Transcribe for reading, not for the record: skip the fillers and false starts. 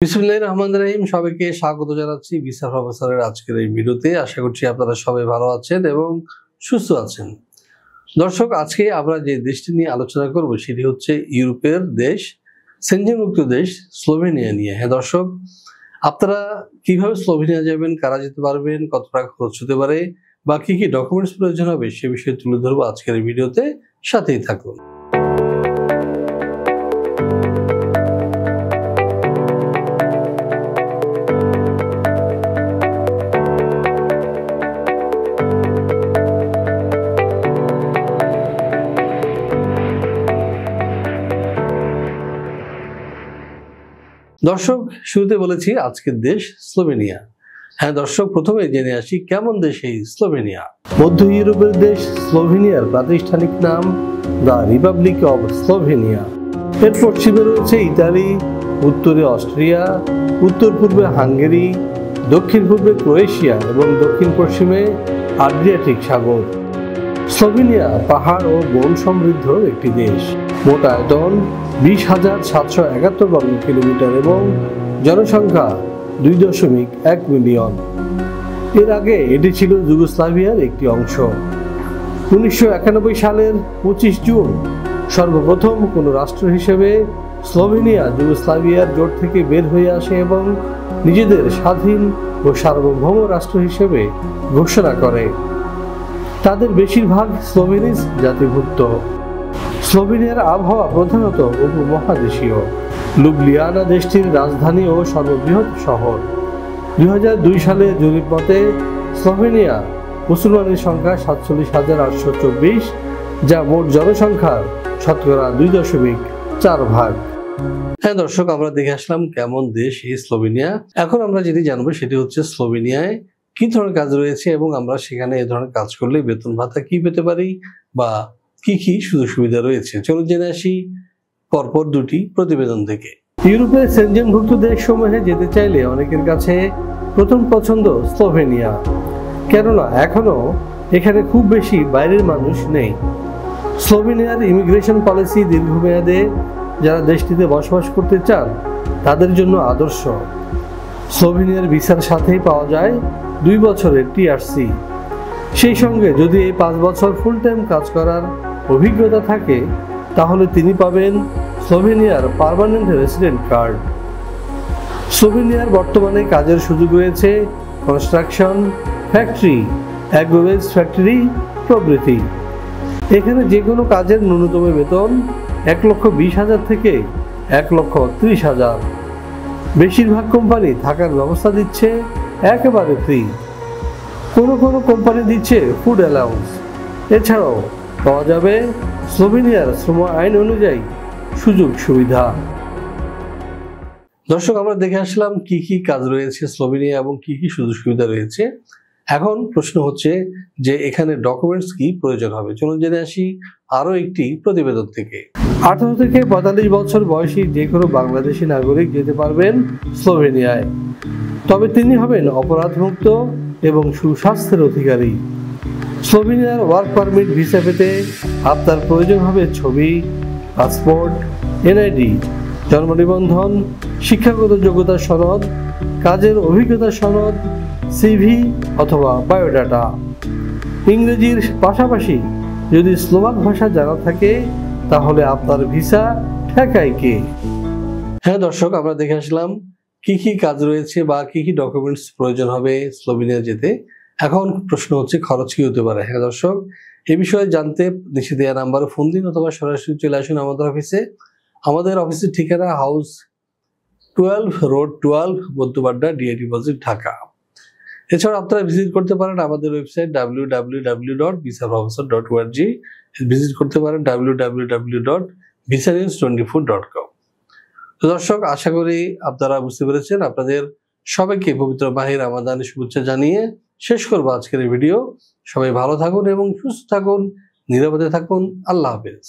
বিসমিল্লাহির রহমানির রহিম। সবাইকে স্বাগত জানাচ্ছি ভিসা প্রফেসরের আজকের এই ভিডিওতে। আশা করছি আপনারা সবাই ভালো আছেন এবং সুস্থ আছেন। দর্শক, আজকে আমরা যে দেশটি নিয়ে আলোচনা করব সেটি হচ্ছে ইউরোপের দেশ, সেনজেনভুক্ত দেশ স্লোভেনিয়া নিয়ে। হ্যাঁ দর্শক, আপনারা কিভাবে স্লোভেনিয়া যাবেন, কারা যেতে পারবেন, কত টাকা খরচ হতে পারে বা কি কি ডকুমেন্টস প্রয়োজন হবে সে বিষয়ে তুলে ধরবো আজকের এই ভিডিওতে। সাথেই থাকুন। দর্শক, শুরুতে বলেছি আজকের দেশ স্লোভেনিয়া। হ্যাঁ দর্শক, প্রথমে জেনে আসি কেমন দেশ এই স্লোভেনিয়া। মধ্য ইউরোপের দেশ স্লোভেনিয়ার প্রাতিষ্ঠানিক নাম দ্য রিপাবলিক অব স্লোভেনিয়া। এর পশ্চিমে রয়েছে ইতালি, উত্তরে অস্ট্রিয়া, উত্তর পূর্বে হাঙ্গেরি, দক্ষিণ পূর্বে ক্রোয়েশিয়া এবং দক্ষিণ পশ্চিমে আড্রিয়াটিক সাগর। স্লোভেনিয়া পাহাড় ও বন সমৃদ্ধ একটি দেশ। মোট আয়তন 20,771 বর্গ কিলোমিটার এবং জনসংখ্যা 2.1 মিলিয়ন। এর আগে এটি ছিল যুগোস্লাভিয়ার একটি অংশ। 1991 সালের 25 জুন সর্বপ্রথম কোনো রাষ্ট্র হিসেবে স্লোভেনিয়া যুগোস্লাভিয়ার জোট থেকে বের হয়ে আসে এবং নিজেদের স্বাধীন ও সার্বভৌম রাষ্ট্র হিসেবে ঘোষণা করে। তাদের বেশিরভাগ স্লোভেনিজ জাতিভুক্ত। স্লোভেনিয়ার আবহাওয়া প্রধানত উপমহাদেশীয়। লুবলিয়ানা দেশটির রাজধানী ও সর্ববৃহৎ শহর। 2002 সালে জরিপ মতে স্লোভেনিয়া মুসলমানের সংখ্যা 47,824, যা মোট জনসংখ্যার শতকরা 2.4 ভাগ। হ্যাঁ দর্শক, আমরা দেখে আসলাম কেমন দেশ এই স্লোভেনিয়া। এখন আমরা যেটি জানবো সেটি হচ্ছে স্লোভেনিয়ায় কি ধরনের কাজ রয়েছে এবং আমরা সেখানে এই ধরনের কাজ করলে বেতন ভাতা কি পেতে পারি বা কি কি সুযোগ সুবিধা রয়েছে। চলুন জেনে আসি পরপর দুটি প্রতিবেদন থেকে। ইউরোপের সেনজেনভুক্ত দেশসমূহে যেতে চাইলে অনেকের কাছে প্রথম পছন্দ স্লোভেনিয়া, কেননা এখনো এখানে খুব বেশি বাইরের মানুষ নেই। স্লোভেনিয়ার ইমিগ্রেশন পলিসি দীর্ঘমেয়াদে যারা দেশটিতে বসবাস করতে চান তাদের জন্য আদর্শ। স্লোভেনিয়ার ভিসার সাথেই পাওয়া যায় 2 বছরের টিআরসি। সেই সঙ্গে যদি এই 5 বছর ফুল টাইম কাজ করার অভিজ্ঞতা থাকে তাহলে তিনি পাবেন স্লোভেনিয়ার পার্মানেন্ট রেসিডেন্ট কার্ড। স্লোভেনিয়ার বর্তমানে কাজের সুযোগ রয়েছে কনস্ট্রাকশন, ফ্যাক্টরি, অ্যাগ্রোওয়েজ ফ্যাক্টরি প্রভৃতি। এখানে যে কোনো কাজের ন্যূনতম বেতন 1,20,000 থেকে 1,30,000। বেশিরভাগ কোম্পানি থাকার ব্যবস্থা দিচ্ছে একেবারে ফ্রি। কোনো কোনো কোম্পানি দিচ্ছে ফুড অ্যালাউন্স। এছাড়াও পাওয়া যাবে স্লোভেনিয়ার শ্রম আইন অনুযায়ী সুযোগ সুবিধা। দর্শক, আমরা দেখে আসলাম কি কি কাজ রয়েছে স্লোভেনিয়া এবং কি কি সুযোগ সুবিধা রয়েছে। এখন প্রশ্ন হচ্ছে যে এখানে ডকুমেন্টস কি প্রয়োজন হবে। চলুন জেনে আসি আরো একটি প্রতিবেদন থেকে। 18 থেকে 45 বছর বয়সী যে কোনো বাংলাদেশি নাগরিক যেতে পারবেন স্লোভেনিয়ায়, তবে তিনি হবেন অপরাধমুক্ত এবং সুস্বাস্থ্যের অধিকারী। স্লোভেনিয়ার ওয়ার্ক পারমিট ভিসা পেতে আপনার প্রয়োজন হবে ছবি, পাসপোর্ট, এনআইডি, জন্ম নিবন্ধন, শিক্ষাগত যোগ্যতা সনদ, কাজের অভিজ্ঞতা সনদ, সিভি অথবা বায়োডাটা। ইংরেজির পাশাপাশি যদি স্লোভাক ভাষা জানা থাকে তাহলে আপনার ভিসা ঠেকায় কে। হ্যাঁ দর্শক, আমরা দেখে আসলাম কি কি কাজ রয়েছে বা কি কি ডকুমেন্টস প্রয়োজন হবে স্লোভেনিয়া যেতে। এখন প্রশ্ন হচ্ছে খরচ কি হতে পারে। হ্যাঁ দর্শক, এই বিষয়ে জানতে নিচে দেওয়া নাম্বারে ফোন দিন অথবা সরাসরি চলে আসুন আমাদের অফিসে। আমাদের অফিসের ঠিকানা হাউস 12 রোড 12 বদ্যবাড্ডা ডিআই ডিপোজিট, ঢাকা। এছাড়া আপনারা ভিজিট করতে পারেন আমাদের ওয়েবসাইট www.visaprofessor.org, ভিজিট করতে পারেন www.visanews24.com। তো দর্শক, আশা করি আপনারা বুঝতে পেরেছেন। আপনাদের সবাইকে পবিত্র মাহে রমাদানের শুভেচ্ছা জানিয়ে শেষ করবো আজকের এই ভিডিও। সবাই ভালো থাকুন এবং সুস্থ থাকুন, নিরাপদে থাকুন। আল্লাহ হাফেজ।